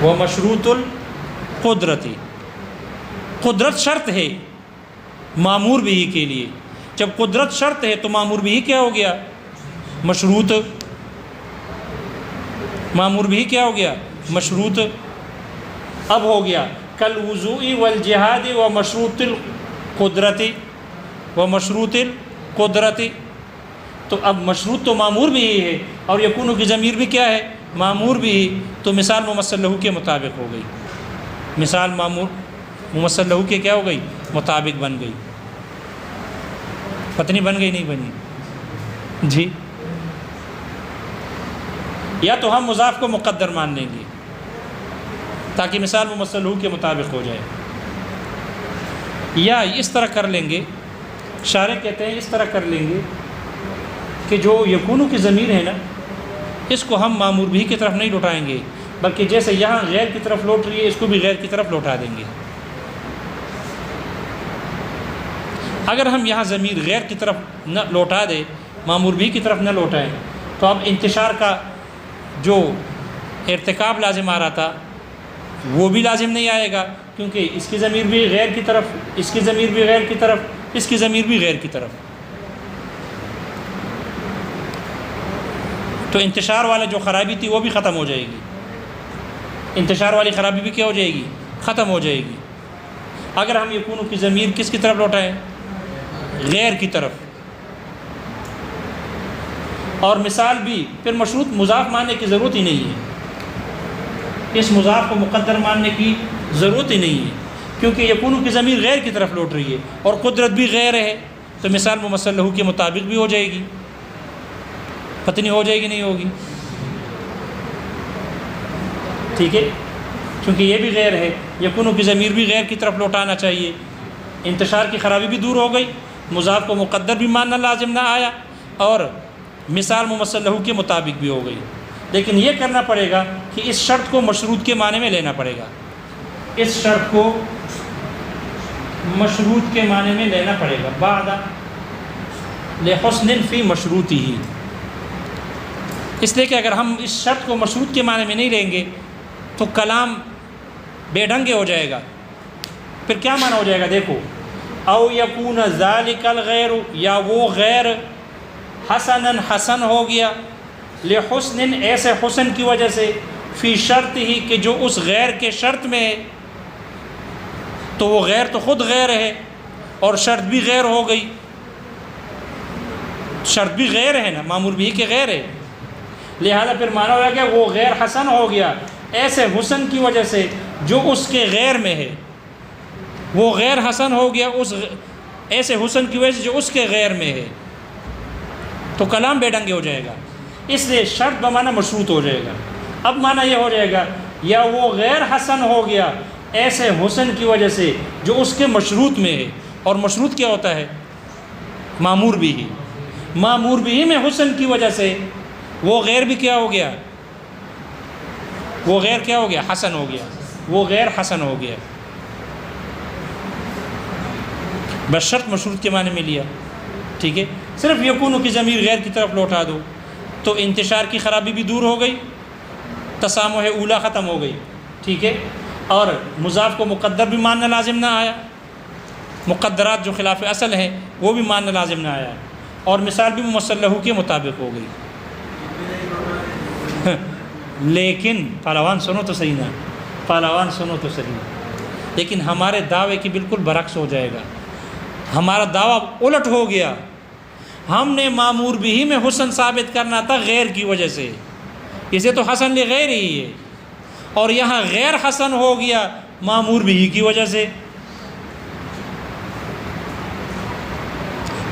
وہ مشروط القدرتی، قدرت شرط ہے معمور بھی کے لیے، جب قدرت شرط ہے تو معمور بھی کیا ہو گیا؟ مشروط۔ معمور بھی کیا ہو گیا؟ مشروط۔ اب ہو گیا کل وضوء والجہاد و مشروط القدرتی، و مشروط القدرتی، تو اب مشروط تو معمور بھی ہے اور یکون کی ضمیر بھی کیا ہے؟ معمور بھی، تو مثال ممثل لہو کے مطابق ہو گئی، مثال معمور ممثل لہو کے کیا ہو گئی؟ مطابق بن گئی۔ پتہ نہیں بن گئی نہیں بنی جی؟ یا تو ہم مضاف کو مقدر مان لیں گے تاکہ مثال ممثل لہو کے مطابق ہو جائے، یا اس طرح کر لیں گے، شارح کہتے ہیں اس طرح کر لیں گے کہ جو یکونو کی ضمیر ہے نا، اس کو ہم معمور بھی کی طرف نہیں لوٹائیں گے، بلکہ جیسے یہاں غیر کی طرف لوٹ رہی ہے اس کو بھی غیر کی طرف لوٹا دیں گے۔ اگر ہم یہاں ضمیر غیر کی طرف نہ لوٹا دیں، معمور بھی کی طرف نہ لوٹائیں، تو اب انتشار کا جو ارتکاب لازم آ رہا تھا وہ بھی لازم نہیں آئے گا، کیونکہ اس کی ضمیر بھی غیر کی طرف، اس کی ضمیر بھی غیر کی طرف، اس کی ضمیر بھی غیر کی طرف، تو انتشار والا جو خرابی تھی وہ بھی ختم ہو جائے گی، انتشار والی خرابی بھی کیا ہو جائے گی؟ ختم ہو جائے گی۔ اگر ہم یکونو کی ضمیر کس کی طرف لوٹائیں؟ غیر کی طرف، اور مثال بھی پھر مشروط مضاف ماننے کی ضرورت ہی نہیں ہے، اس مضاف کو مقدر ماننے کی ضرورت ہی نہیں ہے، کیونکہ یکونو کی ضمیر غیر کی طرف لوٹ رہی ہے اور قدرت بھی غیر ہے، تو مثال ممثل لہو کے مطابق بھی ہو جائے گی۔ پتہ نہیں ہو جائے گی نہیں ہوگی؟ ٹھیک ہے، کیونکہ یہ بھی غیر ہے، یکونو کی ضمیر بھی غیر کی طرف لوٹانا چاہیے، انتشار کی خرابی بھی دور ہو گئی، مضاف کو مقدر بھی ماننا لازم نہ آیا، اور مثال ممثل لہو کے مطابق بھی ہو گئی۔ لیکن یہ کرنا پڑے گا کہ اس شرط کو مشروط کے معنی میں لینا پڑے گا، اس شرط کو مشروط کے معنی میں لینا پڑے گا، بعد لحسن فی مشروطہ، اس لیے کہ اگر ہم اس شرط کو مشروط کے معنی میں نہیں لیں گے تو کلام بے ڈھنگے ہو جائے گا۔ پھر کیا معنی ہو جائے گا؟ دیکھو، او یکون ذالک الغیر، یا وہ غیر حسنا حسن ہو گیا، لحسن ایسے حسن کی وجہ سے، فی شرط ہی کہ جو اس غیر کے شرط میں ہے، تو وہ غیر تو خود غیر ہے اور شرط بھی غیر ہو گئی، شرط بھی غیر ہے نا، معمور بھی کہ غیر ہے، لہذا پھر معنی ہو گیا وہ غیر حسن ہو گیا ایسے حسن کی وجہ سے جو اس کے غیر میں ہے، وہ غیر حسن ہو گیا اس ایسے حسن کی وجہ سے جو اس کے غیر میں ہے، تو کلام بے ڈنگے ہو جائے گا، اس لیے شرط بمعنی مشروط ہو جائے گا۔ اب معنی یہ ہو جائے گا یا وہ غیر حسن ہو گیا ایسے حسن کی وجہ سے جو اس کے مشروط میں ہے، اور مشروط کیا ہوتا ہے؟ معمور بھی ہی، معمور بھی میں حسن کی وجہ سے وہ غیر بھی کیا ہو گیا؟ وہ غیر کیا ہو گیا؟ حسن ہو گیا، وہ غیر حسن ہو گیا، بس شرط مشروط کے معنی میں لیا۔ ٹھیک ہے، صرف یکونو کی ضمیر غیر کی طرف لوٹا دو تو انتشار کی خرابی بھی دور ہو گئی، تسامح اولا ختم ہو گئی۔ ٹھیک ہے، اور مضاف کو مقدر بھی ماننا لازم نہ آیا، مقدرات جو خلاف اصل ہیں وہ بھی ماننا لازم نہ آیا، اور مثال بھی ممثل لہو کے مطابق ہو گئی۔ لیکن پہلوان سنو تو صحیح نا، پہلوان سنو تو صحیح، لیکن ہمارے دعوے کی بالکل برعکس ہو جائے گا، ہمارا دعویٰ الٹ ہو گیا، ہم نے معمور بھی میں حسن ثابت کرنا تھا غیر کی وجہ سے، اسے تو حسن لغیر ہی ہے، اور یہاں غیر حسن ہو گیا معمور بھی کی وجہ سے۔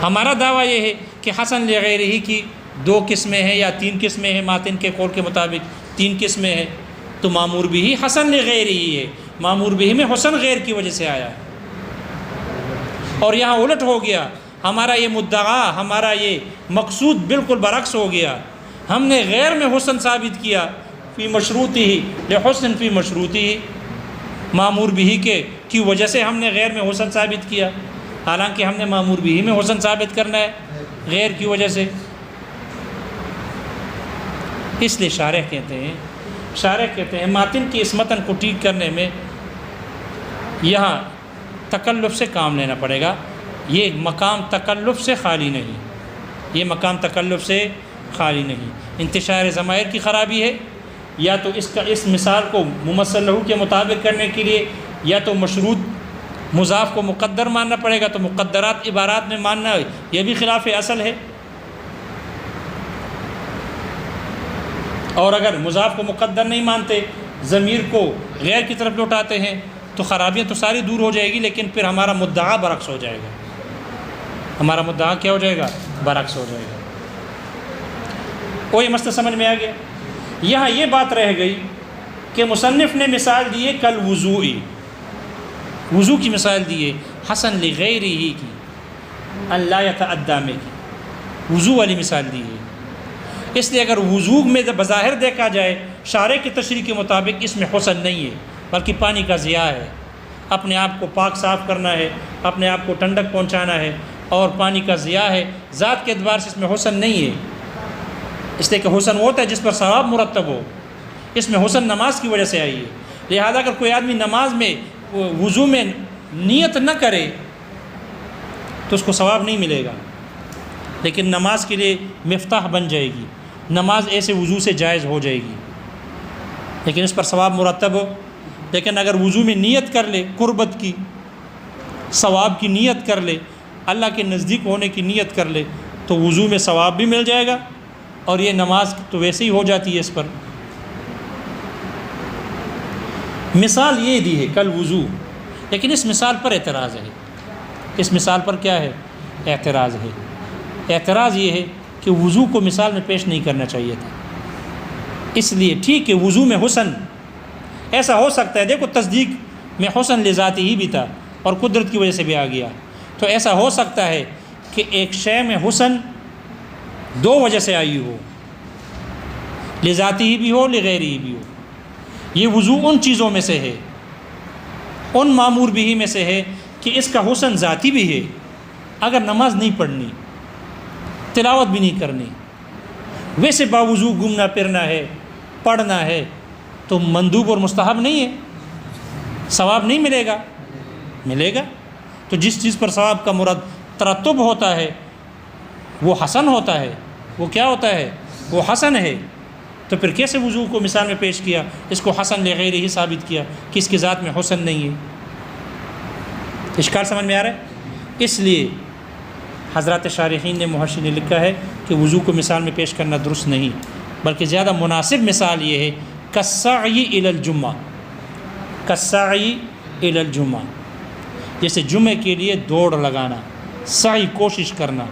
ہمارا دعویٰ یہ ہے کہ حسن لغیر ہی کی دو قسمیں ہیں یا تین قسمیں ہیں، ماتن کے قول کے مطابق تین قسمیں ہیں، تو معمور بھی حسن لغیر ہی ہے، معمور بھی میں حسن غیر کی وجہ سے آیا، اور یہاں الٹ ہو گیا، ہمارا یہ مدعا، ہمارا یہ مقصود بالکل برعکس ہو گیا، ہم نے غیر میں حسن ثابت کیا فی مشروطی ہی، لحسن فی مشروطی ہی، معمور بھی کی وجہ سے ہم نے غیر میں حسن ثابت کیا، حالانکہ ہم نے معمور بھی میں حسن ثابت کرنا ہے غیر کی وجہ سے۔ اس لیے شارح کہتے ہیں شارح کہتے ہیں ماتن کی اس متن کو ٹھیک کرنے میں یہاں تکلف سے کام لینا پڑے گا. یہ مقام تکلف سے خالی نہیں، یہ مقام تکلف سے خالی نہیں. انتشار ضمائر کی خرابی ہے، یا تو اس مثال کو ممثل لہو کے مطابق کرنے کے لیے یا تو مشروط مضاف کو مقدر ماننا پڑے گا، تو مقدرات عبارات میں ماننا یہ بھی خلاف اصل ہے. اور اگر مضاف کو مقدر نہیں مانتے، ضمیر کو غیر کی طرف لوٹاتے ہیں، تو خرابیاں تو ساری دور ہو جائے گی، لیکن پھر ہمارا مدعا برعکس ہو جائے گا. ہمارا مدعا کیا ہو جائے گا؟ برعکس ہو جائے گا. وہ یہ مسئلہ سمجھ میں آ گیا. یہاں یہ بات رہ گئی کہ مصنف نے مثال دیے کل وضوئی، وضو کی مثال دیے، حسن لغیرہ کی، اللہ یتعدی میں کی، وضو والی مثال دی ہے. اس لیے اگر وضو میں بظاہر دیکھا جائے شارح کی تشریح کے مطابق اس میں حسن نہیں ہے، بلکہ پانی کا ضیاء ہے. اپنے آپ کو پاک صاف کرنا ہے، اپنے آپ کو ٹھنڈک پہنچانا ہے، اور پانی کا ضیاء ہے. ذات کے اعتبار سے اس میں حسن نہیں ہے، اس لیے کہ حسن وہ ہوتا ہے جس پر ثواب مرتب ہو. اس میں حسن نماز کی وجہ سے آئی ہے. لہذا اگر کوئی آدمی نماز میں وضو میں نیت نہ کرے تو اس کو ثواب نہیں ملے گا، لیکن نماز کے لیے مفتاح بن جائے گی. نماز ایسے وضو سے جائز ہو جائے گی، لیکن اس پر ثواب مرتب ہو. لیکن اگر وضو میں نیت کر لے، قربت کی، ثواب کی نیت کر لے، اللہ کے نزدیک ہونے کی نیت کر لے، تو وضو میں ثواب بھی مل جائے گا، اور یہ نماز تو ویسے ہی ہو جاتی ہے اس پر. مثال یہ دی ہے کل وضو، لیکن اس مثال پر اعتراض ہے. اس مثال پر کیا ہے؟ اعتراض ہے. اعتراض یہ ہے کہ وضو کو مثال میں پیش نہیں کرنا چاہیے تھا. اس لیے ٹھیک ہے وضو میں حسن ایسا ہو سکتا ہے، دیکھو تصدیق میں حسن لذاتی ہی بھی تھا اور قدرت کی وجہ سے بھی آ گیا. تو ایسا ہو سکتا ہے کہ ایک شے میں حسن دو وجہ سے آئی ہو، لذاتی ہی بھی ہو، لغیری ہی بھی ہو. یہ وضو ان چیزوں میں سے ہے، ان معمور بھی میں سے ہے کہ اس کا حسن ذاتی بھی ہے. اگر نماز نہیں پڑھنی، تلاوت بھی نہیں کرنی، ویسے باوضو گھومنا پھرنا ہے، پڑھنا ہے، تو مندوب اور مستحب نہیں ہے، ثواب نہیں ملے گا. ملے گا. تو جس چیز پر ثواب کا مراد ترتب ہوتا ہے وہ حسن ہوتا ہے. وہ کیا ہوتا ہے؟ وہ حسن ہے. تو پھر کیسے وضو کو مثال میں پیش کیا؟ اس کو حسن لغیر ہی ثابت کیا کہ اس کی ذات میں حسن نہیں ہے. اشکال سمجھ میں آ رہا ہے؟ اس لیے حضرات شارحین نے، محشرین نے لکھا ہے کہ وضو کو مثال میں پیش کرنا درست نہیں، بلکہ زیادہ مناسب مثال یہ ہے کالسعی الی الجمعہ، کالسعی الی الجمعہ، جیسے جمعے کے لیے دوڑ لگانا، سعی کوشش کرنا.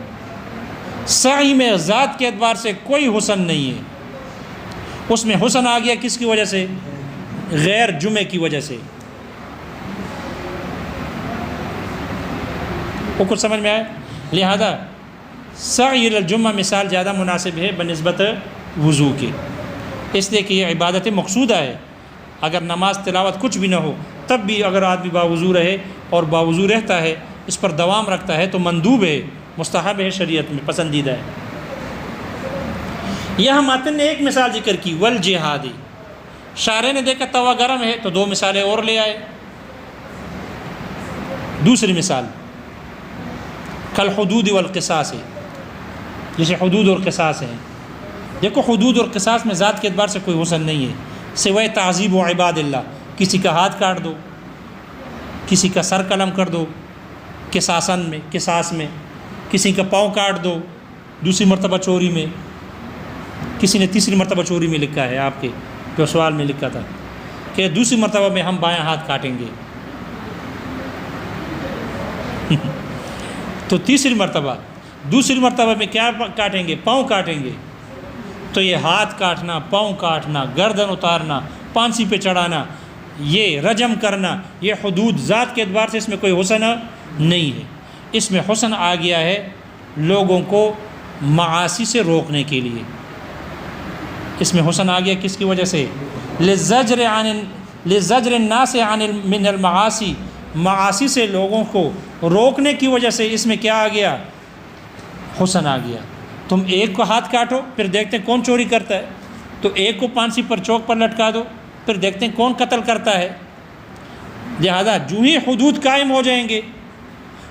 سعی میں ذات کے اعتبار سے کوئی حسن نہیں ہے. اس میں حسن آ گیا کس کی وجہ سے؟ غیر جمعے کی وجہ سے. وہ کچھ سمجھ میں آئے؟ لہذا سعی الی الجمعہ مثال زیادہ مناسب ہے بنسبت وضو کے، اس لیے کہ یہ عبادت مقصودہ ہے. اگر نماز تلاوت کچھ بھی نہ ہو تب بھی اگر آدمی باوضو رہے اور باوضو رہتا ہے، اس پر دوام رکھتا ہے، تو مندوب ہے، مستحب ہے، شریعت میں پسندیدہ ہے. یہاں ماتن نے ایک مثال ذکر کی والجہادی. شارح نے دیکھا توا گرم ہے تو دو مثالیں اور لے آئے. دوسری مثال کالحدود والقصاص ہے، جیسے حدود اور قصاص ہیں. دیکھو حدود اور قصاص میں ذات کے اعتبار سے کوئی حسن نہیں ہے سوائے تعذیب و عباد اللہ. کسی کا ہاتھ کاٹ دو، کسی کا سر قلم کر دو، قصاص میں کسی کا پاؤں کاٹ دو، دوسری مرتبہ چوری میں، کسی نے تیسری مرتبہ چوری میں لکھا ہے، آپ کے جو سوال میں لکھا تھا کہ دوسری مرتبہ میں ہم بایاں ہاتھ کاٹیں گے. تو دوسری مرتبہ میں کیا کاٹیں گے؟ پاؤں کاٹیں گے. تو یہ ہاتھ کاٹنا، پاؤں کاٹنا، گردن اتارنا، پانسی پہ چڑھانا، یہ رجم کرنا، یہ حدود ذات کے اعتبار سے اس میں کوئی حسن نہیں ہے. اس میں حسن آ گیا ہے لوگوں کو معاصی سے روکنے کے لیے. اس میں حسن آ گیا کس کی وجہ سے؟ لزجر الناس عن من المعاصی، معاصی سے لوگوں کو روکنے کی وجہ سے اس میں کیا آ گیا؟ حسن آ گیا. تم ایک کو ہاتھ کاٹو، پھر دیکھتے ہیں کون چوری کرتا ہے. تو ایک کو پھانسی پر چوک پر لٹکا دو، پھر دیکھتے ہیں کون قتل کرتا ہے۔ لہذا جو ہی حدود قائم ہو جائیں گے،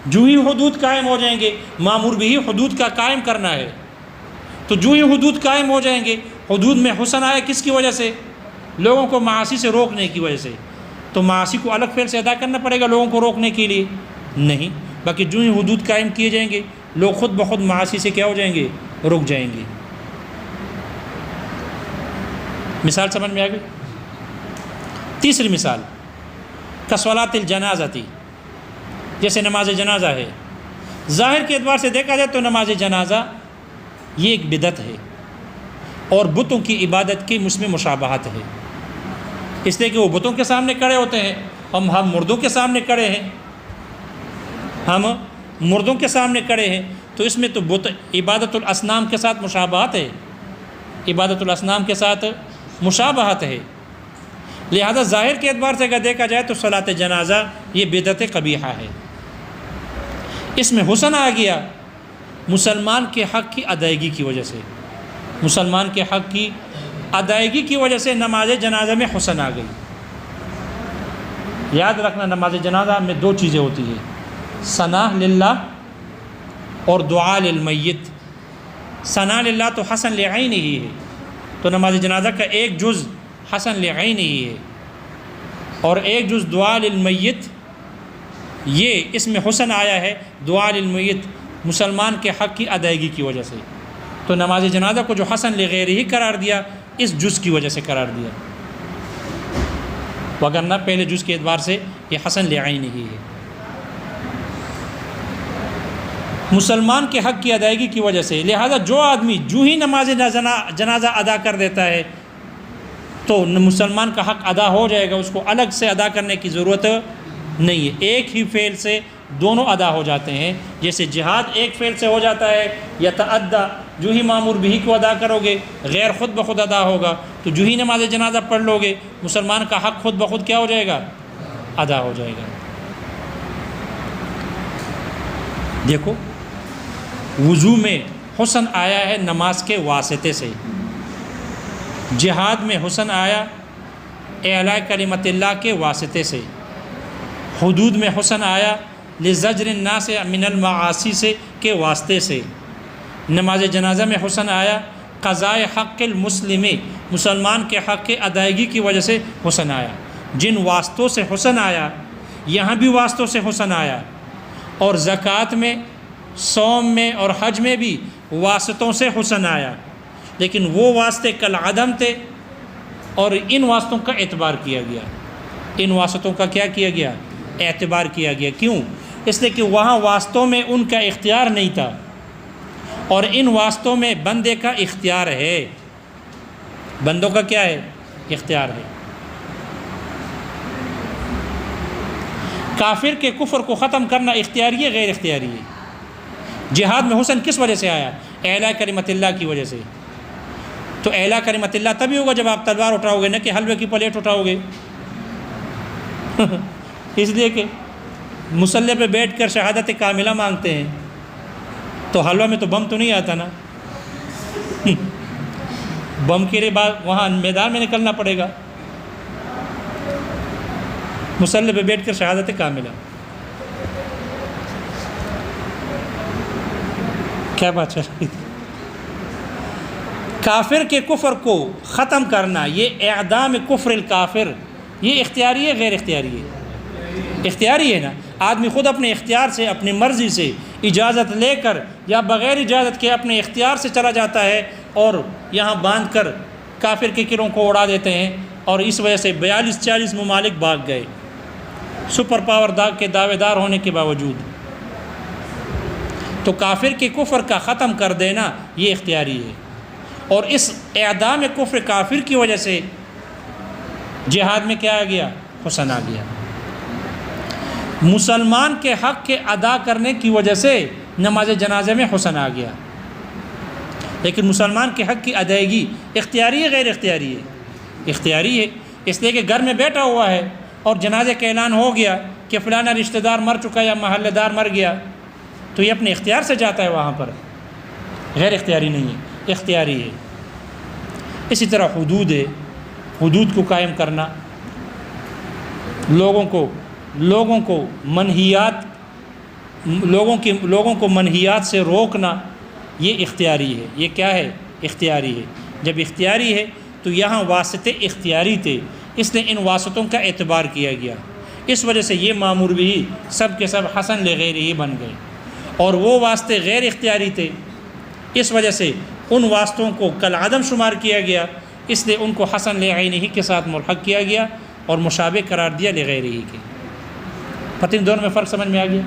جو ہی حدود قائم ہو جائیں گے، مامور بھی حدود کا قائم کرنا ہے، تو جو ہی حدود قائم ہو جائیں گے، حدود میں حسن آیا کس کی وجہ سے؟ لوگوں کو معاصی سے روکنے کی وجہ سے، تو معاصی کو الگ فعل سے ادا کرنا پڑے گا لوگوں کو روکنے کے لیے؟ نہیں، باقی جو ہی حدود قائم کیے جائیں گے لوگ خود بخود معاصی سے کیا ہو جائیں گے؟ رک جائیں گے۔ مثال سمجھ میں آ گئی؟ تیسری مثال کصلاۃ الجنازتی، جیسے نماز جنازہ ہے، ظاہر کے اعتبار سے دیکھا جائے تو نماز جنازہ یہ ایک بدعت ہے اور بتوں کی عبادت کی اس میں مشابہت ہے، اس لیے کہ وہ بتوں کے سامنے کھڑے ہوتے ہیں، ہم مردوں کے سامنے کھڑے ہیں، ہم مردوں کے سامنے کھڑے ہیں، تو اس میں تو بت عبادت الاصنام کے ساتھ مشابہت ہے، عبادت الاصنام کے ساتھ مشابہت ہے۔ لہذا ظاہر کے اعتبار سے اگر دیکھا جائے تو صلاۃ جنازہ یہ بدعت قبیحہ ہے۔ اس میں حسن آ گیا مسلمان کے حق کی ادائیگی کی وجہ سے، مسلمان کے حق کی ادائیگی کی وجہ سے نماز جنازہ میں حسن آ گئی۔ یاد رکھنا نماز جنازہ میں دو چیزیں ہوتی ہیں، ثناء للہ اور دعا للمیت۔ ثناء للہ تو حسن لعین ہی ہے، تو نماز جنازہ کا ایک جز حسن لعین ہی ہے، اور ایک جز دعا للمیت، یہ اس میں حسن آیا ہے دعا للمیت مسلمان کے حق کی ادائیگی کی وجہ سے، تو نماز جنازہ کو جو حسن لغیر ہی قرار دیا اس جز کی وجہ سے قرار دیا، وگرنہ پہلے جز کے اعتبار سے یہ حسن لعین ہی ہے۔ مسلمان کے حق کی ادائیگی کی وجہ سے، لہذا جو آدمی جو ہی نماز جنازہ ادا کر دیتا ہے تو مسلمان کا حق ادا ہو جائے گا، اس کو الگ سے ادا کرنے کی ضرورت نہیں ہے، ایک ہی فعل سے دونوں ادا ہو جاتے ہیں۔ جیسے جہاد ایک فعل سے ہو جاتا ہے، یتعدی، جو ہی مامور بھی کو ادا کرو گے غیر خود بخود ادا ہوگا، تو جو ہی نماز جنازہ پڑھ لو گے مسلمان کا حق خود بخود کیا ہو جائے گا؟ ادا ہو جائے گا۔ دیکھو وضو میں حسن آیا ہے نماز کے واسطے سے، جہاد میں حسن آیا اعلاء کلمت اللہ کے واسطے سے، حدود میں حسن آیا لزجر الناس من المعاصی سے کے واسطے سے، نماز جنازہ میں حسن آیا قضاء حق المسلم، مسلمان کے حق کے ادائیگی کی وجہ سے حسن آیا۔ جن واسطوں سے حسن آیا یہاں بھی واسطوں سے حسن آیا، اور زکوٰۃ میں، صوم میں اور حج میں بھی واسطوں سے حسن آیا، لیکن وہ واسطے کالعدم تھے اور ان واسطوں کا اعتبار کیا گیا، ان واسطوں کا کیا کیا گیا؟ اعتبار کیا گیا۔ کیوں؟ اس لیے کہ وہاں واسطوں میں ان کا اختیار نہیں تھا، اور ان واسطوں میں بندے کا اختیار ہے، بندوں کا کیا ہے؟ اختیار ہے۔ کافر کے کفر کو ختم کرنا اختیاری ہے غیر اختیاری ہے؟ جہاد میں حسن کس وجہ سے آیا؟ اعلاء کلمت اللہ کی وجہ سے، تو اعلاء کلمت اللہ تبھی ہوگا جب آپ تلوار اٹھاؤ گے، نہ کہ حلوے کی پلیٹ اٹھاؤ گے اس لیے کہ مصلی پہ بیٹھ کر شہادت کاملہ مانگتے ہیں، تو حلوہ میں تو بم تو نہیں آتا نا بم کے لیے بعد وہاں میدان میں نکلنا پڑے گا، مصلی پہ بیٹھ کر شہادت کاملہ، کیا بات چل رہی تھی؟ کافر کے کفر کو ختم کرنا، یہ اعدام کفر الکافر، یہ اختیاری ہے غیر اختیاری ہے؟ اختیاری ہے نا، آدمی خود اپنے اختیار سے، اپنی مرضی سے اجازت لے کر یا بغیر اجازت کے اپنے اختیار سے چلا جاتا ہے اور یہاں باندھ کر کافر کے قلعوں کو اڑا دیتے ہیں، اور اس وجہ سے 42-40 ممالک بھاگ گئے سپر پاور کے دعوے دار ہونے کے باوجود۔ تو کافر کے کفر کا ختم کر دینا یہ اختیاری ہے، اور اس اعدام کفر کافر کی وجہ سے جہاد میں کیا آ گیا؟ حسن آ گیا۔ مسلمان کے حق کے ادا کرنے کی وجہ سے نماز جنازے میں حسن آ گیا، لیکن مسلمان کے حق کی ادائیگی اختیاری ہے غیر اختیاری ہے؟ اختیاری ہے، اس لیے کہ گھر میں بیٹھا ہوا ہے اور جنازے کا اعلان ہو گیا کہ فلانا رشتہ دار مر چکا یا محلہ دار مر گیا، تو یہ اپنے اختیار سے جاتا ہے وہاں پر، غیر اختیاری نہیں ہے، اختیاری ہے۔ اسی طرح حدود ہے، حدود کو قائم کرنا، لوگوں کو منہیات سے روکنا، یہ اختیاری ہے۔ یہ کیا ہے؟ اختیاری ہے۔ جب اختیاری ہے تو یہاں واسطے اختیاری تھے، اس لیے ان واسطوں کا اعتبار کیا گیا۔ اس وجہ سے یہ مامور بھی سب کے سب حسن لغیر ہی بن گئے، اور وہ واسطے غیر اختیاری تھے، اس وجہ سے ان واسطوں کو کالعدم شمار کیا گیا، اس لیے ان کو حسن لعینہ کے ساتھ ملحق کیا گیا اور مشابہ قرار دیا لغیرہ کے۔ پتہ دونوں میں فرق سمجھ میں آ گیا؟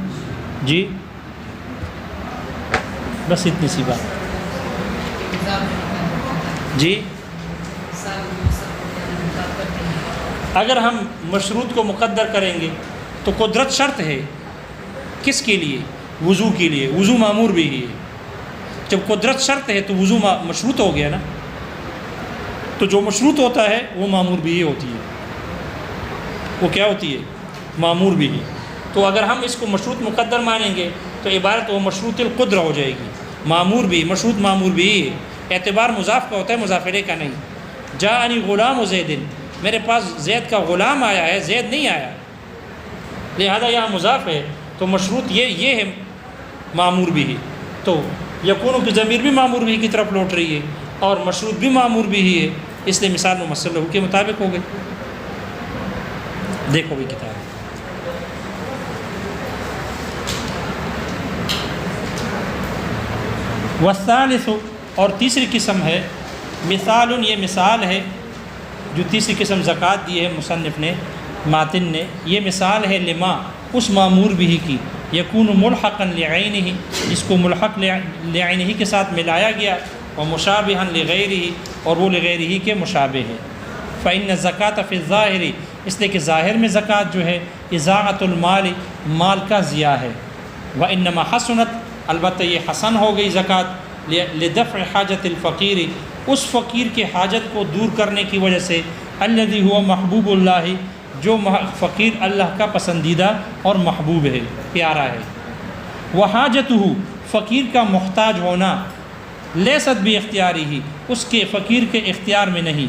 جی بس اتنی سی بات۔ جی اگر ہم مشروط کو مقدر کریں گے تو قدرت شرط ہے، کس کے لیے؟ وضو کے لیے۔ وضو مامور بھی ہے۔ جب قدرت شرط ہے تو وضو مشروط ہو گیا نا، تو جو مشروط ہوتا ہے وہ مامور بھی ہی ہوتی ہے۔ وہ کیا ہوتی ہے؟ مامور بھی ہی۔ تو اگر ہم اس کو مشروط مقدر مانیں گے تو عبارت وہ مشروط القدر ہو جائے گی۔ مامور بھی، مشروط مامور بھی ہے۔ اعتبار مضاف کا ہوتا ہے، مضاف الیہ کا نہیں۔ جاءنی غلام زید، میرے پاس زید کا غلام آیا ہے، زید نہیں آیا، لہذا یہاں مضاف ہے تو مشروط یہ ہے مامور بھی ہے۔ تو یکون کی ضمیر بھی مامور بھی کی طرف لوٹ رہی ہے اور مشروط بھی مامور بھی ہے، اس لیے مثال ممثل لہو کے مطابق ہو گئی۔ دیکھو بھی کتاب والثالث، اور تیسری قسم ہے مثال، یہ مثال ہے جو تیسری قسم زکوٰۃ دی ہے مصنف نے، ماتن نے، یہ مثال ہے لما، اس مامور بھی کی، یکون ملحقا لعینہ، جس کو ملحق لعینہ کے ساتھ ملایا گیا، اور مشابہا لغیرہ، اور وہ لغیرہ کے مشابہ ہے۔ فإن الزکوٰۃ فی الظاہر، اس لیے کہ ظاہر میں زکوٰۃ جو ہے اضاعۃ المال، مال کا ضیاع ہے۔ وإنما حسنت، البتہ یہ حسن ہو گئی زکوٰۃ، لدفع حاجت الفقیر، اس فقیر کے حاجت کو دور کرنے کی وجہ سے، الذی هو محبوب اللہ، جو فقیر اللہ کا پسندیدہ اور محبوب ہے، پیارا ہے۔ وحاجتہ، فقیر کا محتاج ہونا، لیست باختیاری ہی، اس کے فقیر کے اختیار میں نہیں،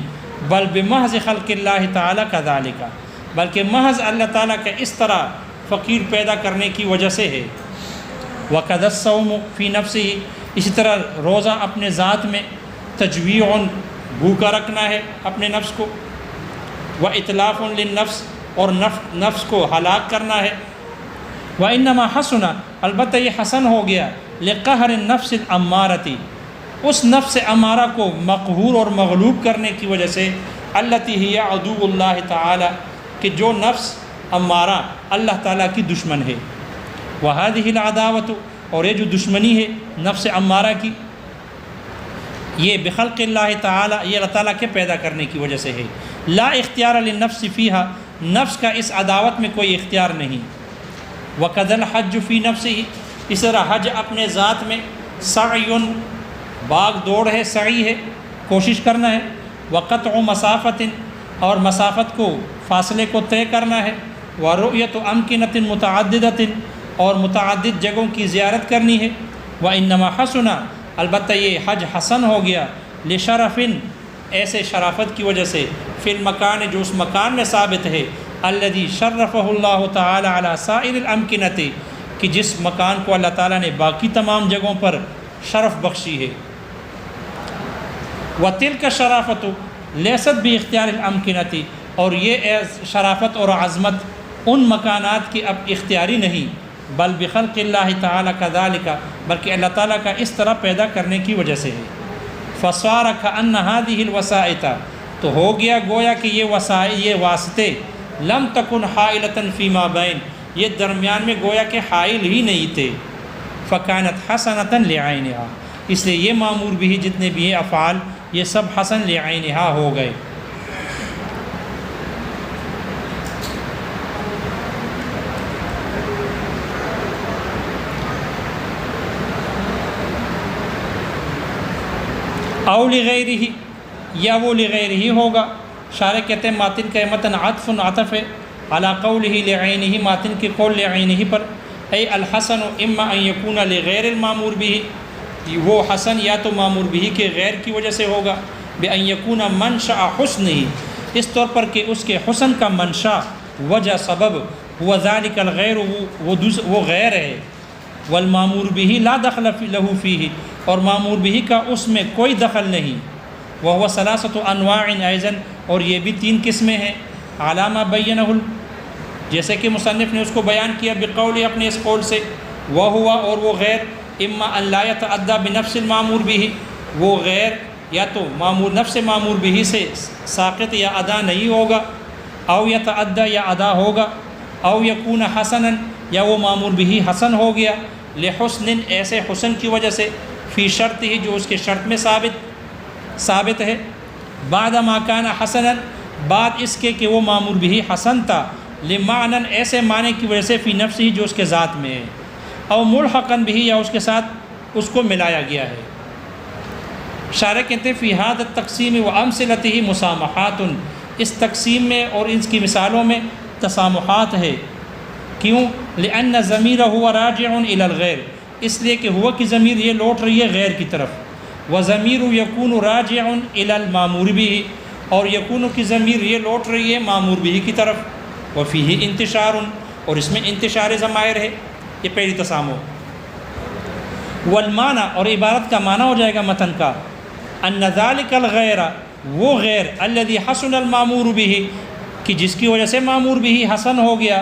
بل بمحض خلق اللہ تعالیٰ کذالک، بلکہ محض اللہ تعالیٰ کا اس طرح فقیر پیدا کرنے کی وجہ سے ہے۔ وقد الصوم فی نفسہ، اسی طرح روزہ اپنے ذات میں تجویع، بھوکا رکھنا ہے اپنے نفس کو، وإتلاف للنفس، اور نفس کو ہلاک کرنا ہے۔ وإنما حسن، البتہ یہ حسن ہو گیا، لقہر النفس الامارۃ، اس نفس امارہ کو مقہور اور مغلوب کرنے کی وجہ سے، التی ہی عدو اللہ تعالی، کہ جو نفس امارہ اللہ تعالیٰ کی دشمن ہے۔ وہذہ العداوۃ، اور یہ جو دشمنی ہے نفس امارہ کی، یہ بخلق اللہ تعالی، یہ اللہ تعالیٰ کے پیدا کرنے کی وجہ سے ہے۔ لا اختیار للنفس فیہا، نفس کا اس عداوت میں کوئی اختیار نہیں۔ وقد الحج فی نفسہ، اس طرح حج اپنے ذات میں، سعی، باغ دوڑ ہے، سعی ہے، کوشش کرنا ہے، وقطع مسافت، اور مسافت کو، فاصلے کو طے کرنا ہے، ورؤیت امکنۃ متعددۃ، اور متعدد جگہوں کی زیارت کرنی ہے۔ وإنما حسن، البتہ یہ حج حسن ہو گیا، لشرف، ایسے شرافت کی وجہ سے، فی المکان، جو اس مکان میں ثابت ہے، الذی شرفہ اللہ تعالی علی سائر الامکنۃ، کہ جس مکان کو اللہ تعالیٰ نے باقی تمام جگہوں پر شرف بخشی ہے۔ وتلک شرافت لیست باختیار الامکنۃ، اور یہ شرافت اور عظمت ان مکانات کی اب اختیاری نہیں، بل بخلق اللہ تعالیٰ کذالک، بلکہ اللہ تعالیٰ کا اس طرح پیدا کرنے کی وجہ سے ہے۔ فصار کأن هذه الوسائط، تو ہو گیا گویا کہ یہ وسائل، یہ واسطے، لم تکن حائلۃ فیما بین، یہ درمیان میں گویا کہ حائل ہی نہیں تھے۔ فکانت حسنۃ لعینہا، اس لیے یہ مامور بھی جتنے بھی ہیں افعال، یہ سب حسن لعینہا ہو گئے۔ او لغیرہ، یا وہ لغیرہ ہوگا۔ شارح کہتے ہیں ماتن کا متن عطف، عطف ہے علی قولہ لعینہ، ماتن کے قول لعینہ پر، ای الحسن اما ان یکون لغیر المامور بھی، وہ حسن یا تو مامور بھی کے غیر کی وجہ سے ہوگا، بأن یکون منشأ حسنہ، اس طور پر کہ اس کے حسن کا منشا، وجہ، سبب، هو ذلك الغیر، وہ غیر ہے، والمامور به لا دخل له فیہ، اور مامور به کا اس میں کوئی دخل نہیں، وهو ثلاثة انواع ایضا، اور یہ بھی 3 قسمیں ہیں، علامہ بینہ، جیسے کہ مصنف نے اس کو بیان کیا بقول، اپنے اس قول سے، وهو، اور وہ غیر، اما ان لا يتعدى بنفس المامور به، وہ غیر یا تو نفس مامور به سے ساقط یا ادا نہیں ہوگا، او یتعدى، یا ادا ہوگا، او یکون حسنا، یا وہ مامور به حسن ہو گیا، لحسن، ایسے حسن کی وجہ سے، فی شرط ہی، جو اس کے شرط میں ثابت ہے، بعد ما کان حسنا، بعد اس کے کہ وہ مامور به حسن تھا، لمعنن، ایسے معنی کی وجہ سے، فی نفس ہی، جو اس کے ذات میں ہے، او ملحقا به، یا اس کے ساتھ اس کو ملایا گیا ہے۔ شارح کہتے ہیں فی ھذا التقسیم و امثلتہ مسامحات، اس تقسیم میں اور اس کی مثالوں میں تسامحات ہے، کیوں؟ لأن ضمیر هو راجع إلى الغیر، اس لیے کہ ہوا کی ضمیر یہ لوٹ رہی ہے غیر کی طرف، وضمیر یکون راجع إلى المامور به، اور یکون کی ضمیر یہ لوٹ رہی ہے مامور به کی طرف، وفیہ انتشار، اور اس میں انتشار ضمائر ہے، یہ پہلی تسامح۔ والمعنی، اور عبارت کا معنی ہو جائے گا متن کا، ان ذلک الغیر، وہ غیر، الذی حسن المامور به، کہ جس کی وجہ سے مامور به حسن ہو گیا،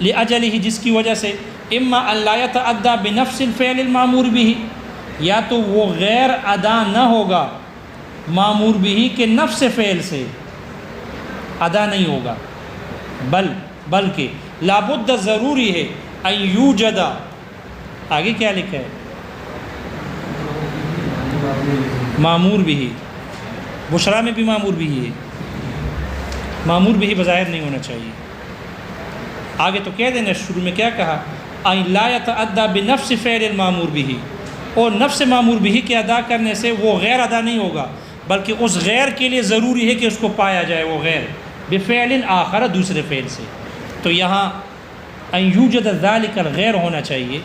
لاجلہ، جس کی وجہ سے، اما ان لا يتعدى بنفس الفعل المامور به، یا تو وہ غیر ادا نہ ہوگا مامور به کے نفس فعل سے، ادا نہیں ہوگا، بلکہ لابد، ضروری ہے، ان یوجد، آگے کیا لکھا ہے، مامور بھی، بشرا میں بھی مامور بھی ہے، مامور بھی بظاہر نہیں ہونا چاہیے۔ آگے تو کہہ دینا، شروع میں کیا کہا، ان لا يتعدى بنفس فعل المامور به، اور نفس مامور به کے ادا کرنے سے وہ غیر ادا نہیں ہوگا، بلکہ اس غیر کے لیے ضروری ہے کہ اس کو پایا جائے، وہ غیر بفعل آخر، دوسرے فعل سے۔ تو یہاں ان یوجد ذلک الغیر ہونا چاہیے،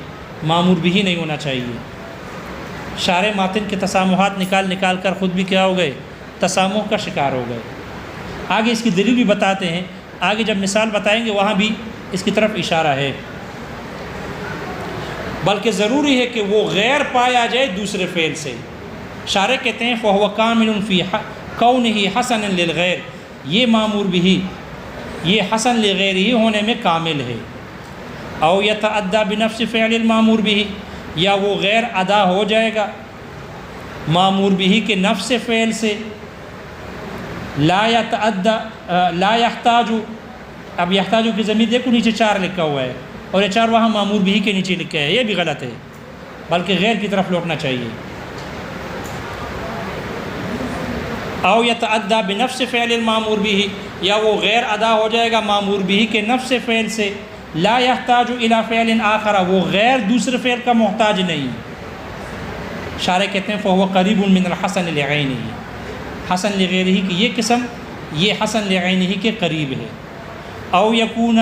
مامور به نہیں ہونا چاہیے۔ شارح ماتن کے تسامحات نکال کر خود بھی کیا ہو گئے، تسامح کا شکار ہو گئے۔ آگے اس کی دلیل بھی بتاتے ہیں، آگے جب مثال بتائیں گے وہاں بھی اس کی طرف اشارہ ہے، بلکہ ضروری ہے کہ وہ غیر پایا جائے دوسرے فعل سے۔ شارح کہتے ہیں فَهُوَ كَامِلٌ فِي كَوْنِهِ حَسَنًا لِلْغَيْرِ، یہ مامور بھی، یہ حسن لغیر ہی ہونے میں کامل ہے، او يتعدى بنفس فعل المامور به، یا وہ غیر ادا ہو جائے گا مامور به کے نفس فعل سے، لا يحتاج، اب یحتاج کی ضمیر دیکھو نیچے 4 لکھا ہوا ہے، اور یہ 4 وہاں مامور به کے نیچے لکھا ہے، یہ بھی غلط ہے، بلکہ غیر کی طرف لوٹنا چاہیے۔ او يتعدى بنفس فعل المامور به، یا وہ غیر ادا ہو جائے گا مامور به کے نفس فعل سے، لا يحتاج الى فعل آخر، وہ غیر دوسرے فعل کا محتاج نہیں۔ شارح کہتے ہیں فهو قریب من الحسن لعینہ، حسن لغیرہ کی یہ قسم، یہ حسن لعینہ کے قریب ہے۔ او یکون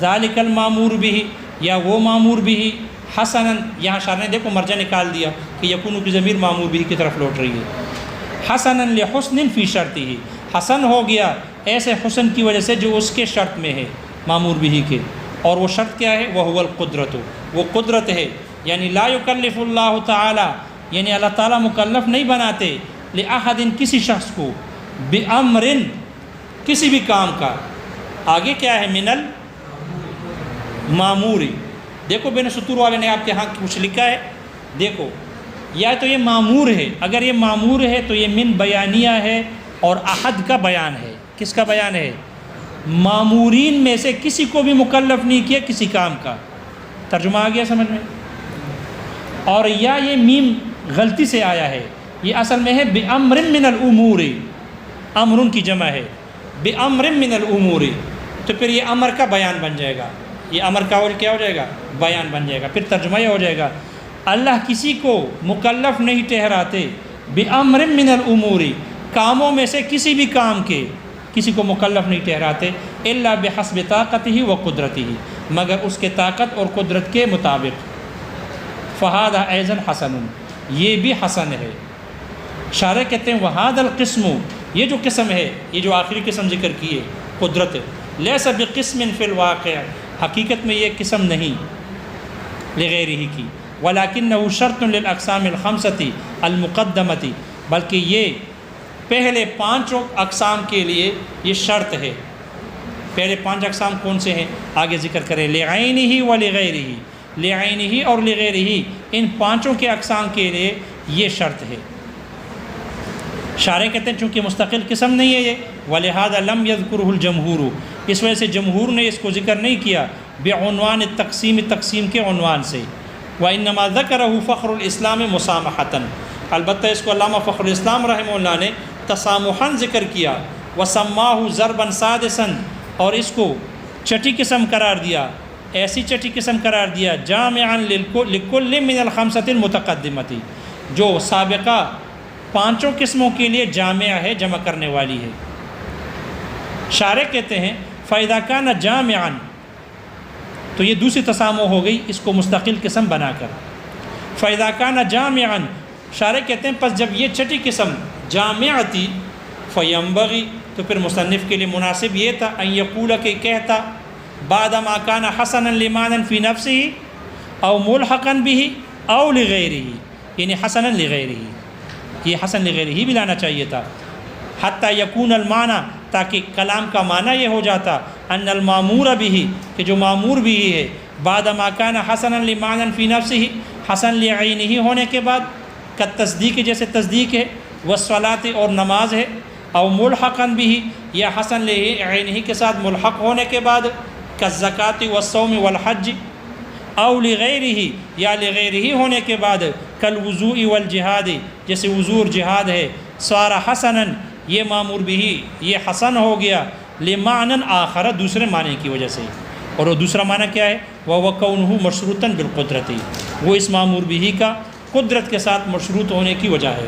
ذالک المامور به، یا وہ مامور به حسنا، یہاں شارح نے دیکھو مرجع نکال دیا کہ یکون کی ضمیر مامور به کی طرف لوٹ رہی ہے، حسنا لحسن فی شرطہ، حسن ہو گیا ایسے حسن کی وجہ سے جو اس کے شرط میں ہے مامور به کے، اور وہ شرط کیا ہے، وہو القدرت، وہ قدرت ہے، یعنی لا یکلف اللہ تعالی، یعنی اللہ تعالیٰ مکلف نہیں بناتے لأحد، کسی شخص کو، بأمر، کسی بھی کام کا، آگے کیا ہے، من الماموری، دیکھو بین سطور والے نے آپ کے ہاں کچھ لکھا ہے، دیکھو یا تو یہ معمور ہے، اگر یہ معمور ہے تو یہ من بیانیہ ہے اور احد کا بیان ہے، کس کا بیان ہے، معمورین میں سے کسی کو بھی مکلف نہیں کیا کسی کام کا، ترجمہ آ گیا سمجھ میں؟ اور یا یہ میم غلطی سے آیا ہے، یہ اصل میں ہے بِأَمْرٍ مِّنَ الْأُمُورِ، امرن کی جمع ہے، بِأَمْرٍ مِّنَ الْأُمُورِ، تو پھر یہ امر کا بیان بن جائے گا، یہ امر کا اور کیا ہو جائے گا، بیان بن جائے گا، پھر ترجمہ یہ ہو جائے گا اللہ کسی کو مکلف نہیں ٹھہراتے بِأَمْرٍ مِّنَ الْأُمُورِ، کاموں میں سے کسی بھی کام کے کسی کو مکلف نہیں ٹھہراتے، إِلَّا بِحَسْبِ طاقتہ وقدرتہ، مگر اس کے طاقت اور قدرت کے مطابق، فَهَذَا أَيْضًا حَسَنٌ، یہ بھی حسن ہے۔ شارح کہتے ہیں وہاد القسم، یہ جو قسم ہے، یہ جو آخری قسم ذکر کی ہے قدرت، لیس بقسم فی الواقع، حقیقت میں یہ قسم نہیں لغیرہ کی، ولکنہ شرط للاقسام الخمسۃ المقدمۃ، بلکہ یہ پہلے 5 اقسام کے لیے یہ شرط ہے۔ پہلے 5 اقسام کون سے ہیں آگے ذکر کریں، لعینہ ولغیرہ، لعینہ اور لغیرہ، ان 5 کے اقسام کے لیے یہ شرط ہے۔ شارح کہتے ہیں چونکہ مستقل قسم نہیں ہے یہ، ولہذا لم یذکرہ الجمہور، اس وجہ سے جمہور نے اس کو ذکر نہیں کیا بعنوان التقسیم، تقسیم کے عنوان سے، وانما ذکرہ فخر الاسلام مسامحۃً، البتہ اس کو علامہ فخر الاسلام رحمہ اللہ نے تسامحاً ذکر کیا، وسماہ ضربا سادسا، اور اس کو چھٹی قسم قرار دیا، ایسی چھٹی قسم قرار دیا جامعا لکل من الخمسۃ المتقدمۃ، جو سابقہ 5 قسموں کے لیے جامع ہے، جمع کرنے والی ہے۔ شارح کہتے ہیں فَإِذَا كَانَ جَامِعًا، تو یہ دوسری تسامح ہو گئی اس کو مستقل قسم بنا کر۔ فَإِذَا كَانَ جَامِعًا، شارح کہتے ہیں پس جب یہ چھٹی قسم جامع تھی، فَيَنبَغِي، تو پھر مصنف کے لیے مناسب یہ تھا ان یقول، کہ کہتا بعد ما كان حسنا لمعنى في نفسه او ملحقا به او لغیرہ، یعنی حسنا لغیرہ، یہ حسن لغیرہ بھی لانا چاہیے تھا، حتی یکون المعنی، تاکہ کلام کا معنی یہ ہو جاتا ان المامور به، کہ جو معمور بھی ہے، بعد ما كان حسنا لمعنى في نفسه، حسن لعینہ ہونے کے بعد، کا تصدیق جیسے تصدیق ہے، والصلاۃ اور نماز ہے، او ملحقا به، یا حسن لعینہ کے ساتھ ملحق ہونے کے بعد، کالزکوٰۃ والصوم والحج، او لغیرہ، یا لغیرہ ہونے کے بعد، کالوضوء والجہاد، جیسے وضوء اور جہاد ہے، صار حسنا، یہ مامور بھی یہ حسن ہو گیا، لمعنی آخر، دوسرے معنی کی وجہ سے، اور وہ دوسرا معنی کیا ہے، وہو کونہ مشروطا بالقدرت، وہ اس مامور بھی کا قدرت کے ساتھ مشروط ہونے کی وجہ ہے۔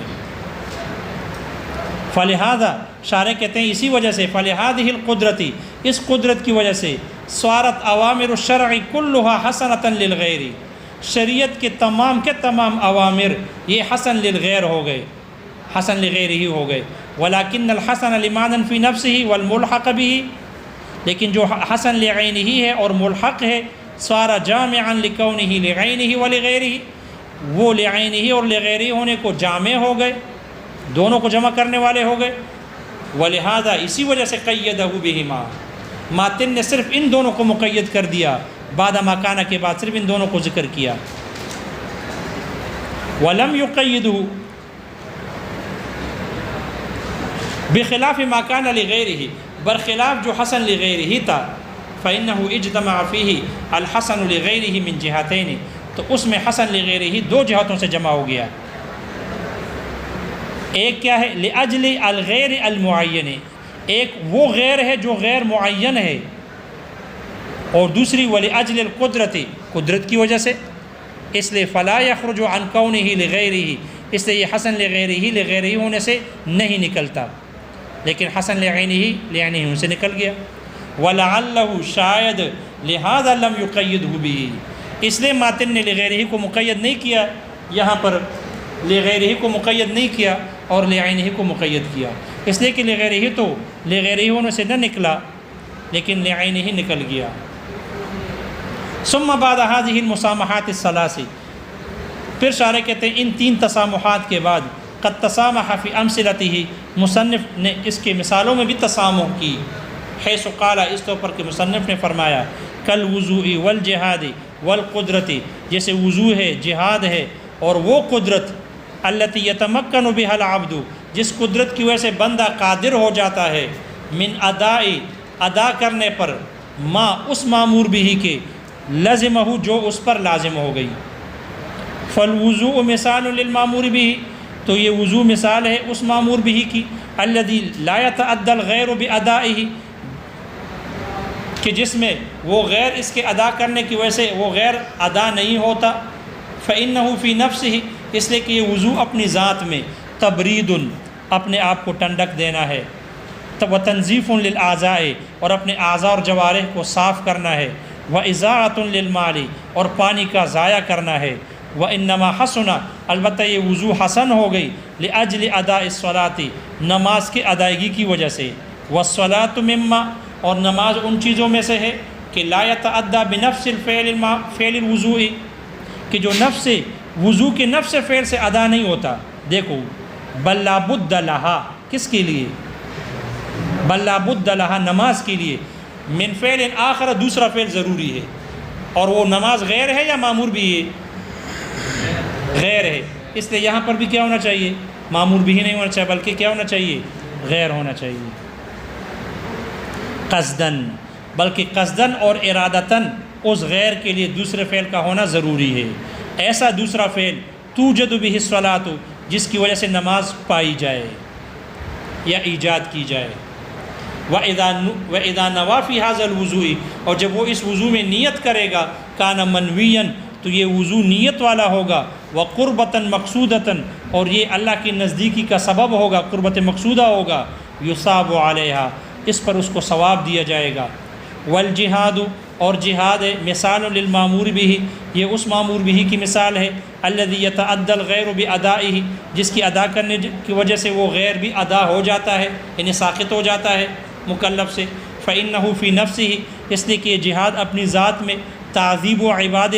فلہذا، شارح کہتے ہیں اسی وجہ سے، فلہذہ القدرت، اس قدرت کی وجہ سے، صارت اوامر الشرع کلھا حسنۃ للغیر، شریعت کے تمام اوامر یہ حسن للغیر ہو گئے، حسن لغیر ہی ہو گئے، ولکن الحسن لمعنى فی نفسہ والملحق به، لیکن جو حسن لعینہ ہے اور ملحق ہے، صار جامعا لکونہ لعینہ ولغیرہ، وہ لعینہ اور لغیرہ ہونے کو جامع ہو گئے، دونوں کو جمع کرنے والے ہو گئے، ولہذا اسی وجہ سے قیدہ بہما، ماتن نے صرف ان دونوں کو مقید کر دیا، بعد ما کان کے بعد صرف ان دونوں کو ذکر کیا، ولم یقیدہ بخلاف ما کان لغیرہ، برخلاف جو حسن لغیرہ تھا، فإنہ اجتمع فیہ الحسن لغیرہ من جہتین، تو اس میں حسن لغیرہ 2 جہتوں سے جمع ہو گیا، ایک کیا ہے، لأجل الغیر المعین، ایک وہ غیر ہے جو غیر معین ہے، اور دوسری ولأجل القدرت، قدرت کی وجہ سے، اس لیے فلا یخرج عن کونہ لغیرہ، اس لیے یہ حسن لغیرہ ہونے سے نہیں نکلتا، لیکن حسن لعینہ سے نکل گیا، ولعلہ، شاید، لہذا لم یقیدہ بھی، اس لیے ماتن نے لغیرہ کو مقید نہیں کیا، یہاں پر لغیرہ کو مقید نہیں کیا اور لعینہ کو مقید کیا، اس لیے کہ لغیرہ تو لغیرہ ہونے سے نہ نکلا لیکن لعینہ نکل گیا۔ ثم بعد هذه المسامحات الثلاث، پھر شارح کہتے ہیں ان 3 تسامحات کے بعد، قد تسامح فی امثلتہ، مصنف نے اس کے مثالوں میں بھی تسامح کی، حیث قال، اس طور پر کہ مصنف نے فرمایا، کالوضوء والجہاد والقدرت، جیسے وضو ہے، جہاد ہے، اور وہ قدرت، التی یتمکن بها العبد، جس قدرت کی وجہ سے بندہ قادر ہو جاتا ہے، من ادا کرنے پر، ما اس معمور بھی کے، لازمہ جو اس پر لازم ہو گئی، فالوضوء مثال للمامور بھی، تو یہ وضو مثال ہے اس معمور بھی کی، الذی لا یتعدی الغیر بادائہ، کہ جس میں وہ غیر اس کے ادا کرنے کی وجہ سے وہ غیر ادا نہیں ہوتا، فإنہ فی نفسہ، اس لیے کہ یہ وضو اپنی ذات میں تبرید، اپنے آپ کو ٹھنڈک دینا ہے، وتنظیف للاعضاء، اور اپنے اعضاء اور جوارح کو صاف کرنا ہے، واضاعۃ للمال، اور پانی کا ضائع کرنا ہے، وَإِنَّمَا حَسُنَ البتہ یہ وضو حسن ہو گئی لِأَجْلِ أَدَاءِ الصَّلَاةِ نماز کے ادائیگی کی وجہ سے، وَالصَّلَاةُ مِمَّا اور نماز ان چیزوں میں سے ہے کہ لا يتعدى بنفس فعل الوضوء کہ جو نفس وضو کے نفس فعل سے ادا نہیں ہوتا. دیکھو بل لا بد لها کس کے لیے؟ بل لا بد لها نماز کے لیے من فعل آخر دوسرا فعل ضروری ہے، اور وہ نماز غیر ہے یا معمور بھی ہے؟ غیر ہے. اس لیے یہاں پر بھی کیا ہونا چاہیے؟ معمور بھی نہیں ہونا چاہیے بلکہ کیا ہونا چاہیے؟ غیر ہونا چاہیے. قصدن بلکہ قصدن اور ارادتاً اس غیر کے لیے دوسرے فعل کا ہونا ضروری ہے. ایسا دوسرا فعل توجد بہ الصلاۃ جس کی وجہ سے نماز پائی جائے یا ایجاد کی جائے. وَإِذَا نَوَى فِي هَذَا الْوُضُوءِ اور جب وہ اس وضو میں نیت کرے گا کان منویًا تو یہ وضو نیت والا ہوگا، وقربتاً مقصودتاً اور یہ اللہ کی نزدیکی کا سبب ہوگا، قربت مقصودہ ہوگا. یصاب علیہا اس پر اس کو ثواب دیا جائے گا. والجہاد اور جہاد ہے مثال للمامور بھی یہ اس مامور بھی کی مثال ہے الذی یتعدی الغیر بادائہ جس کی ادا کرنے کی وجہ سے وہ غیر بھی ادا ہو جاتا ہے یعنی ساقط ہو جاتا ہے مکلف سے. فإنہ فی نفسہ اس لیے کہ یہ جہاد اپنی ذات میں تعذیب و عباد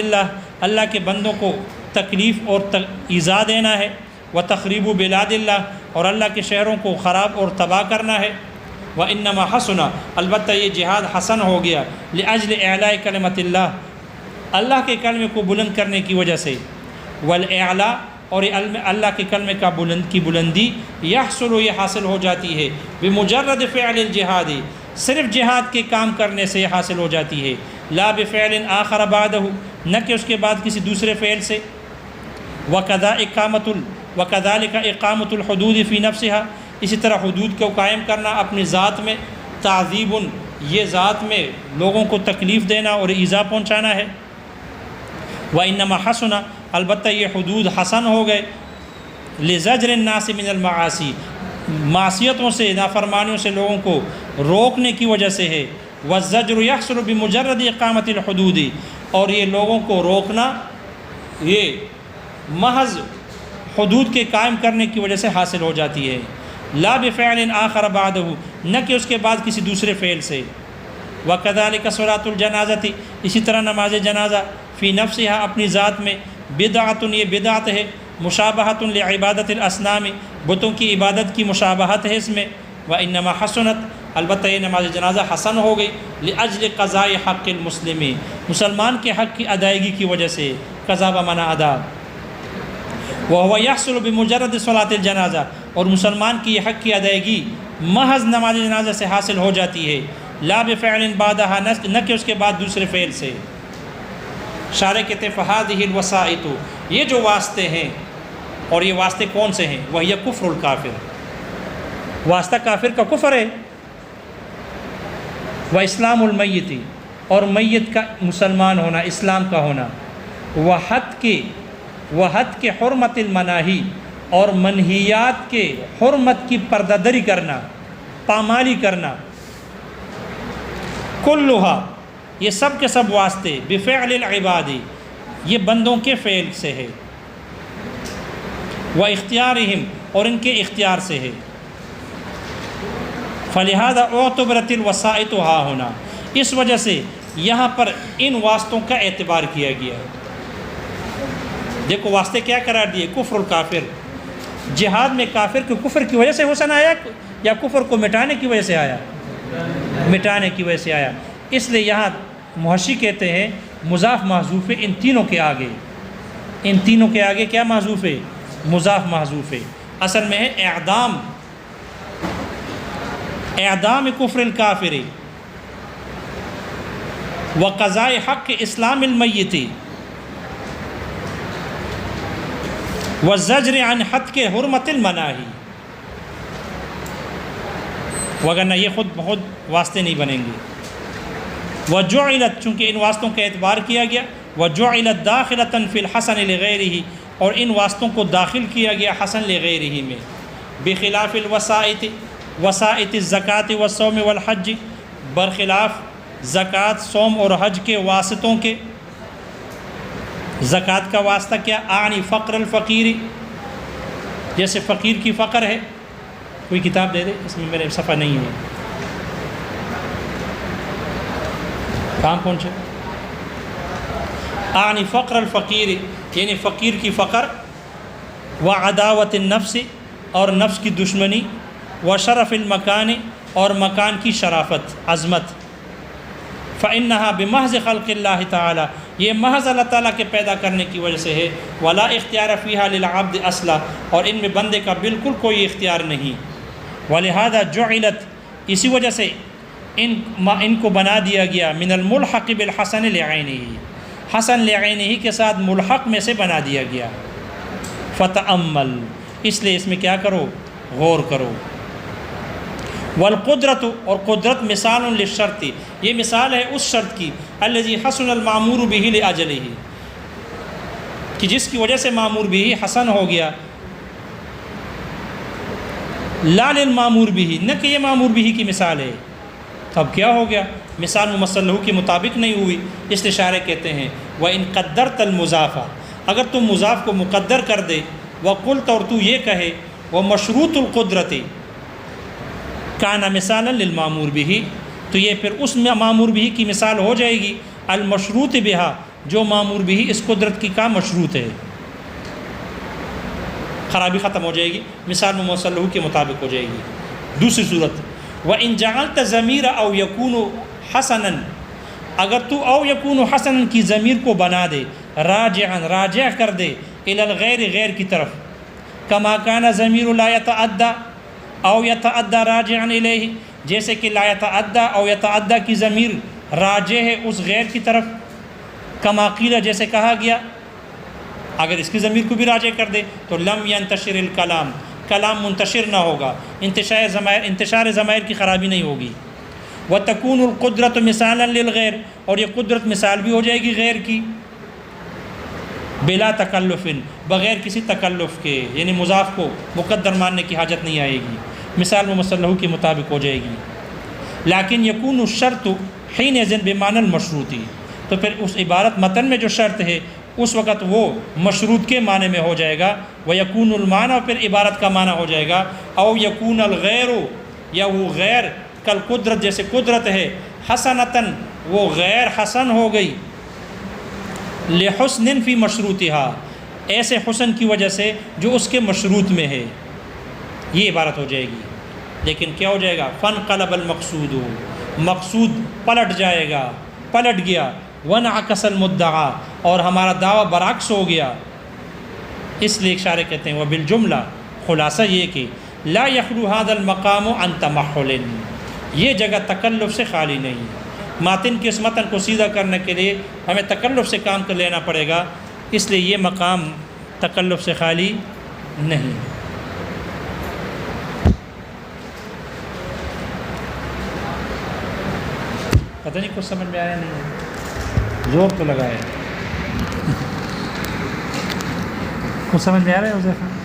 اللہ کے بندوں کو تکلیف اور ایذا دینا ہے، و تخریب بلاد اللہ اور اللہ کے شہروں کو خراب اور تباہ کرنا ہے. وَإِنَّمَا حَسُنَ البتہ یہ جہاد حسن ہو گیا لِأَجْلِ إِعْلَاءِ كَلِمَةِ اللّہ اللہ کے کلمے کو بلند کرنے کی وجہ سے. والإعلاء اور اللہ کے کلمے کی بلندی یحصل یہ حاصل ہو جاتی ہے بمجرد فعل الجہاد صرف جہاد کے کام کرنے سے یہ حاصل ہو جاتی ہے، لا بفعل آخر بعدہ نہ کہ اس کے بعد کسی دوسرے فعل سے. وَكَذَلِكَ إِقَامَةُ الْحُدُودِ فِي نَفْسِهَا اسی طرح حدود کو قائم کرنا اپنی ذات میں تعذیب یہ ذات میں لوگوں کو تکلیف دینا اور ایذا پہنچانا ہے. وَإِنَّمَا حَسُنَ البتہ یہ حدود حسن ہو گئے لِزَجْرِ النَّاسِ مِنَ الْمَعَاصِي معصیتوں سے نافرمانیوں سے لوگوں کو روکنے کی وجہ سے ہے. وَالزَّجْرُ يَحْصُلُ بِمُجَرَّدِ إِقَامَةِ الْحُدُودِ اور یہ لوگوں کو روکنا یہ محض حدود کے قائم کرنے کی وجہ سے حاصل ہو جاتی ہے، لا بفعل آخر بعدہ نہ کہ اس کے بعد کسی دوسرے فعل سے. وَكَذَلِكَ صَلَاةُ الْجَنَازَةِ اسی طرح نماز جنازہ فی نفسها اپنی ذات میں بدعت یہ بدعت ہے، مشابہت لعبادت الاصنام بتوں کی عبادت کی مشابہت ہے اس میں. وَإِنَّمَا حَسُنَت البتہ یہ نماز جنازہ حسن ہو گئی لِأَجْلِ قضاء حق المسلم مسلمان کے حق کی ادائیگی کی وجہ سے، قضا بمعنی ادا. وَهُوَ يَحْصُلُ بِمُجَرَّدِ صَلَاةِ الْجَنَازَةِ اور مسلمان کی یہ حق کی ادائیگی محض نماز جنازہ سے حاصل ہو جاتی ہے، لا بفعل بعدها نہ کہ اس کے بعد دوسرے فعل سے. شارح کہتے ہیں فَهَذِهِ الْوَسَائِطُ یہ جو واسطے ہیں اور یہ واسطے کون سے ہیں؟ وَهِيَ كُفْرُ الْكَافِرِ واسطہ کافر کا کفر ہے. وَإِسْلَامُ الْمَيِّتِ اور میت کا مسلمان ہونا اسلام کا ہونا. وحد کے حرمت المناہی اور منہیات کے حرمت کی پردہ کرنا پامالی کرنا. کلھا یہ سب کے سب واسطے بفعل العباد یہ بندوں کے فعل سے ہے، و اختیارہم اور ان کے اختیار سے ہے. فلہذا اعتبرت الوسائط ہا ہونا اس وجہ سے یہاں پر ان واسطوں کا اعتبار کیا گیا. دیکھو واسطے کیا قرار دیے؟ کفر الکافر. جہاد میں کافر کے کفر کی وجہ سے حسن آیا یا کفر کو مٹانے کی وجہ سے آیا؟ مٹانے کی وجہ سے آیا. اس لیے یہاں محشی کہتے ہیں مضاف محذوف ہے ان تینوں کے آگے. ان تینوں کے آگے کیا محذوف ہے؟ مضاف محذوف ہے. اصل میں ہے اعدام کفر الکافر و قضاء حق اسلام المیت والزجر عن حد کے حرمت المناہی. وگرنہ یہ خود بخود واسطے نہیں بنیں گے. وجعلت چونکہ ان واسطوں کا اعتبار کیا گیا. وجعلت داخلۃ فی الحسن لغیرہ اور ان واسطوں کو داخل کیا گیا حسن لغیرہ میں. بخلاف الوسائط وسائط الزکوٰۃ والصوم والحج برخلاف زکوٰۃ صوم اور حج کے واسطوں کے. زکوٰۃ کا واسطہ کیا؟ اعنی فقر الفقیر، جیسے فقیر کی فقر ہے. کوئی کتاب دے دے، اس میں میرے صفحہ نہیں ہے. کہاں پہنچے؟ اعنی فقر الفقیر یعنی فقیر کی فقر، و عداوت النفس اور نفس کی دشمنی، و شرف المکان اور مکان کی شرافت عظمت. فإنها بمحض خلق اللہ تعالی، یہ محض اللہ تعالیٰ کے پیدا کرنے کی وجہ سے ہے. ولا اختیار فیہا للعبد اصلا، اور ان میں بندے کا بالکل کوئی اختیار نہیں. ولہذا جعلت، اسی وجہ سے ان کو بنا دیا گیا من الملحق بالحسن لعینہ، حسن لعینہ کے ساتھ ملحق میں سے بنا دیا گیا. فتأمل، اس لیے اس میں کیا کرو؟ غور کرو. والقدرت، اور قدرت مثال للشرط، یہ مثال ہے اس شرط کی الذی حسن المامور به لاجلہ، کہ جس کی وجہ سے معمور بھی حسن ہو گیا. لا للمامور بھی، نہ کہ یہ معمور بھی کی مثال ہے. اب کیا ہو گیا؟ مثال ممثل لہو کے مطابق نہیں ہوئی. اس اشارے کہتے ہیں وَإِن قَدَّرْتَ الْمُضَافَ، اگر تم مضاف کو مقدر کر دے، وَقُلْتَ، اور تو یہ کہے، وَمَشْرُوطُ الْقُدْرَةِ کَانَ مِثَالًا لِلْمَامُورِ بِهِ، تو یہ پھر اس معمور بھی کی مثال ہو جائے گی. المشروط بہا، جو معمور بھی اس قدرت کی کا مشروط ہے. خرابی ختم ہو جائے گی، مثال ممثل لہو کے مطابق ہو جائے گی. دوسری صورت وَإِن جَعَلْتَ ضَمِيرَ أَوْ يَكُونُ حَسَنًا، اگر تو او یکون حسن کی ضمیر کو بنا دے، راجعا راجع کر دے، الی الغیر غیر کی طرف، کما کان ضمیر لا یتعدی او یتعدی راجعا الیہ، جیسے کہ لا یتعدی او یتعدی کی ضمیر راجع ہے اس غیر کی طرف. کما قیل، جیسے کہا گیا. اگر اس کی ضمیر کو بھی راجع کر دے تو لم ینتشر الکلام، کلام منتشر نہ ہوگا، انتشار ضمائر کی خرابی نہیں ہوگی. وَتَكُونُ الْقُدْرَةُ مِثَالًا لِلْغَيْرِ، اور یہ قدرت مثال بھی ہو جائے گی غیر کی. بلا تکلف، بغیر کسی تکلف کے، یعنی مضاف کو مقدر ماننے کی حاجت نہیں آئے گی، مثال ممثل لہو کے مطابق ہو جائے گی. لیکن یکون الشرط حینئذ بمعنی المشروطی، تو پھر اس عبارت متن میں جو شرط ہے اس وقت وہ مشروط کے معنی میں ہو جائے گا. وَيَكُونُ الْمَعنَى، اور پھر عبارت کا معنی ہو جائے گا. او یکون الغیر، یا وہ غیر کل قدرت، جیسے قدرت ہے، حسنتاً، وہ غیر حسن ہو گئی، لحسن فی مشروطها، ایسے حسن کی وجہ سے جو اس کے مشروط میں ہے. یہ عبارت ہو جائے گی. لیکن کیا ہو جائے گا؟ فانقلب المقصود، مقصود پلٹ جائے گا، پلٹ گیا. وانعکس المدعا، اور ہمارا دعویٰ برعکس ہو گیا. اس لیے اشارے کہتے ہیں وبالجملہ، خلاصہ یہ کہ لا یخلو هذا المقام عن تمحل، یہ جگہ تکلف سے خالی نہیں. ماتن کی اس متن کو سیدھا کرنے کے لیے ہمیں تکلف سے کام کر لینا پڑے گا، اس لیے یہ مقام تکلف سے خالی نہیں. پتہ نہیں کچھ سمجھ میں آیا نہیں؟ زور تو لگایا. کچھ سمجھ میں آ رہا ہے حذیفہ؟